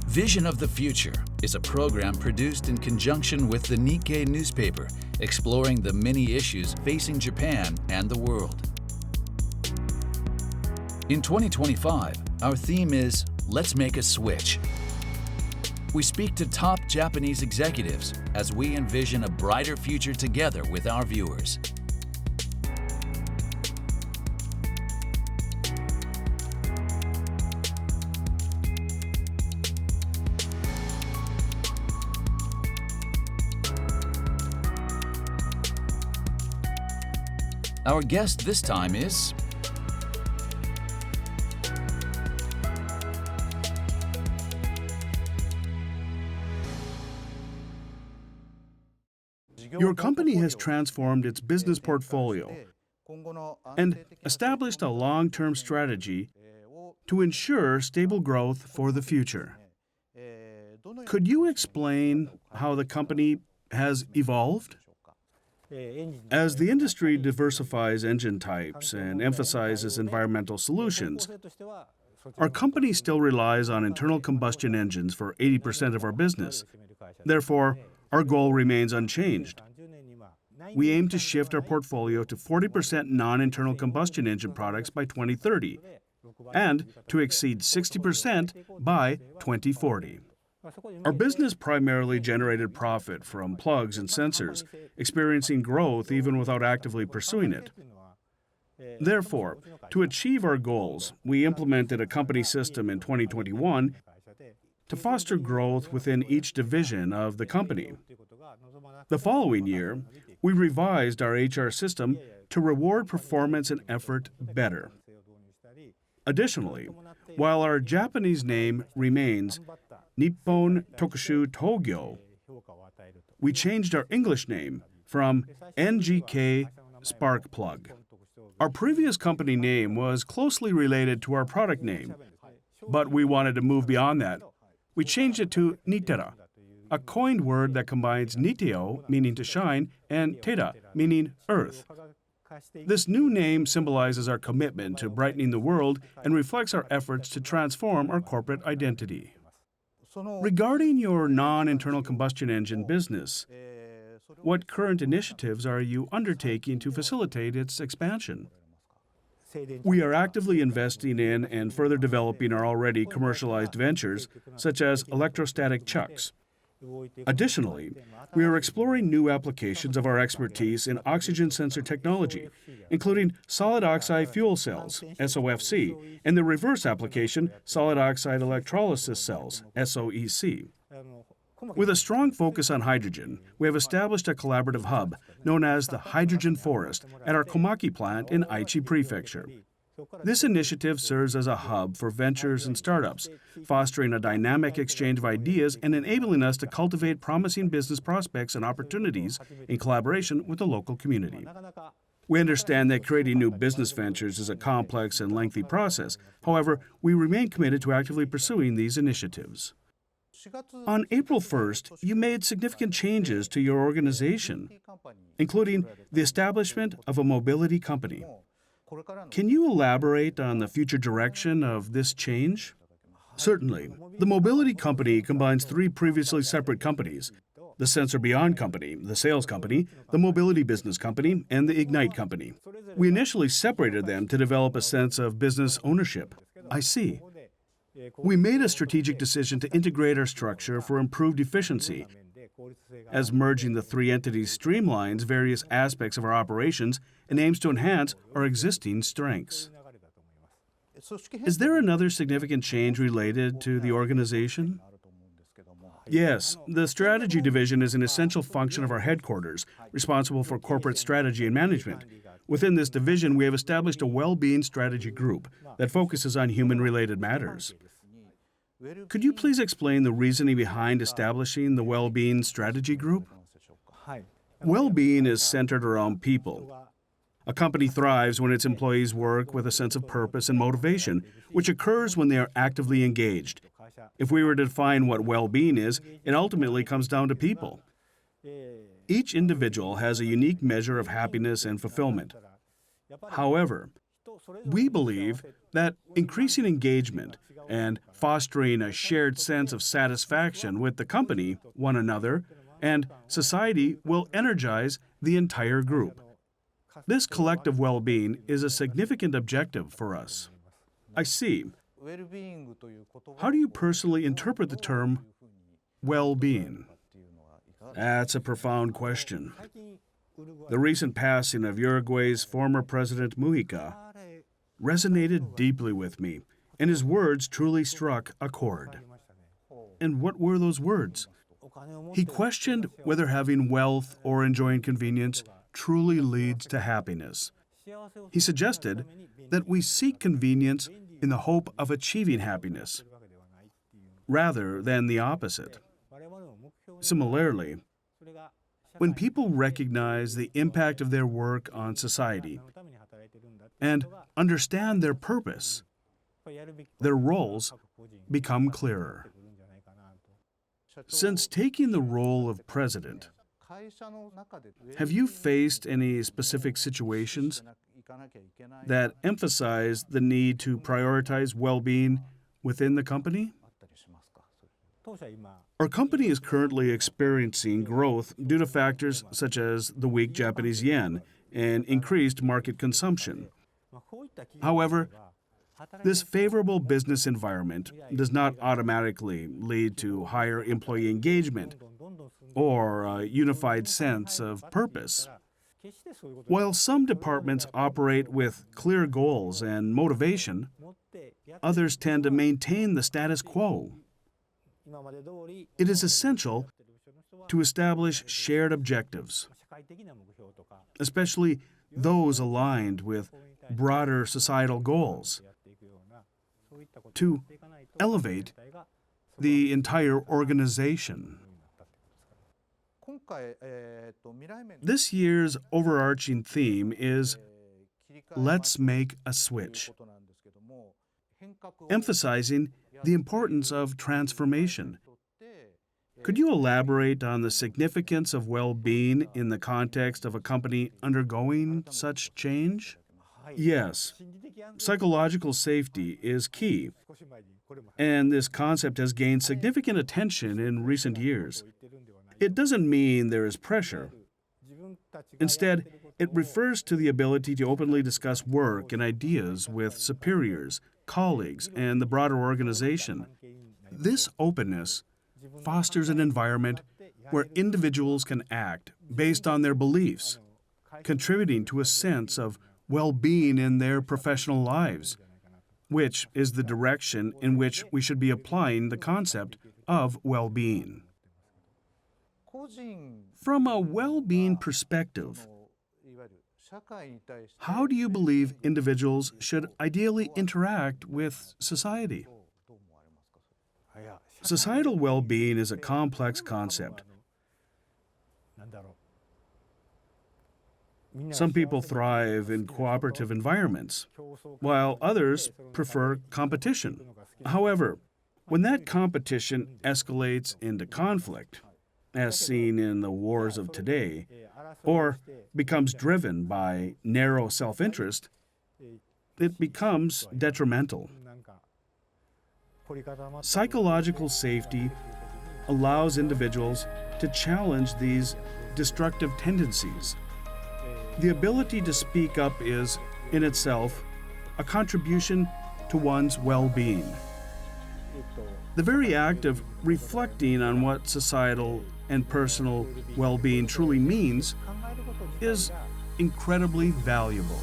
Vision of the Future is a program produced in conjunction with the Nikkei newspaper, exploring the many issues facing Japan and the world. In 2025, our theme is Let's Make a Switch. We speak to top Japanese executives as we envision a brighter future together with our viewers. Our guest this time is Your company has transformed its business portfolio and established a long-term strategy to ensure stable growth for the future. Could you explain how the company has evolved? As the industry diversifies engine types and emphasizes environmental solutions, our company still relies on internal combustion engines for 80% of our business. Therefore, our goal remains unchanged. We aim to shift our portfolio to 40% non-internal combustion engine products by 2030 and to exceed 60% by 2040. Our business primarily generated profit from plugs and sensors, experiencing growth even without actively pursuing it. Therefore, to achieve our goals, we implemented a company system in 2021 to foster growth within each division of the company. The following year, we revised our HR system to reward performance and effort better. Additionally, while our Japanese name remains Nippon Tokushu Togyo, we changed our English name from NGK Spark Plug. Our previous company name was closely related to our product name, but we wanted to move beyond that. We changed it to Niterra, a coined word that combines niteo, meaning to shine, and tera, meaning earth. This new name symbolizes our commitment to brightening the world and reflects our efforts to transform our corporate identity. Regarding your non-internal combustion engine business, what current initiatives are you undertaking to facilitate its expansion? We are actively investing in and further developing our already commercialized ventures, such as electrostatic chucks. Additionally, we are exploring new applications of our expertise in oxygen sensor technology, including solid oxide fuel cells, SOFC, and the reverse application, solid oxide electrolysis cells, SOEC. With a strong focus on hydrogen, we have established a collaborative hub known as the Hydrogen Forest at our Komaki plant in Aichi Prefecture. This initiative serves as a hub for ventures and startups, fostering a dynamic exchange of ideas and enabling us to cultivate promising business prospects and opportunities in collaboration with the local community. We understand that creating new business ventures is a complex and lengthy process. However, we remain committed to actively pursuing these initiatives. On April 1st, you made significant changes to your organization, including the establishment of a mobility company. Can you elaborate on the future direction of this change? Certainly. The mobility company combines three previously separate companies: the Sensor Beyond Company, the Sales Company, the Mobility Business Company, and the Ignite Company. We initially separated them to develop a sense of business ownership. I see. We made a strategic decision to integrate our structure for improved efficiency, as merging the three entities streamlines various aspects of our operations and aims to enhance our existing strengths. Is there another significant change related to the organization? Yes, the strategy division is an essential function of our headquarters, responsible for corporate strategy and management. Within this division, we have established a well-being strategy group that focuses on human-related matters. Could you please explain the reasoning behind establishing the well-being strategy group? Well-being is centered around people. A company thrives when its employees work with a sense of purpose and motivation, which occurs when they are actively engaged. If we were to define what well-being is, it ultimately comes down to people. Each individual has a unique measure of happiness and fulfillment. However, We believe that increasing engagement and fostering a shared sense of satisfaction with the company, one another, and society will energize the entire group. This collective well-being is a significant objective for us. I see. How do you personally interpret the term well-being? That's a profound question. The recent passing of Uruguay's former president Mujica resonated deeply with me, and his words truly struck a chord. And what were those words? He questioned whether having wealth or enjoying convenience truly leads to happiness. He suggested that we seek convenience in the hope of achieving happiness, rather than the opposite. Similarly, when people recognize the impact of their work on society and understand their purpose, their roles become clearer. Since taking the role of president, have you faced any specific situations that emphasize the need to prioritize well-being within the company? Our company is currently experiencing growth due to factors such as the weak Japanese yen and increased market consumption. However, this favorable business environment does not automatically lead to higher employee engagement or a unified sense of purpose. While some departments operate with clear goals and motivation, others tend to maintain the status quo. It is essential to establish shared objectives, especially those aligned with broader societal goals, to elevate the entire organization. This year's overarching theme is "Let's Make a Switch," emphasizing the importance of transformation. Could you elaborate on the significance of well-being in the context of a company undergoing such change? Yes, psychological safety is key, and this concept has gained significant attention in recent years. It doesn't mean there is pressure. Instead, it refers to the ability to openly discuss work and ideas with superiors, colleagues, and the broader organization. This openness fosters an environment where individuals can act based on their beliefs, contributing to a sense of well-being in their professional lives, which is the direction in which we should be applying the concept of well-being. From a well-being perspective, how do you believe individuals should ideally interact with society? Societal well-being is a complex concept. Some people thrive in cooperative environments, while others prefer competition. However, when that competition escalates into conflict, as seen in the wars of today, or becomes driven by narrow self-interest, it becomes detrimental. Psychological safety allows individuals to challenge these destructive tendencies. The ability to speak up is, in itself, a contribution to one's well-being. The very act of reflecting on what societal and personal well-being truly means is incredibly valuable.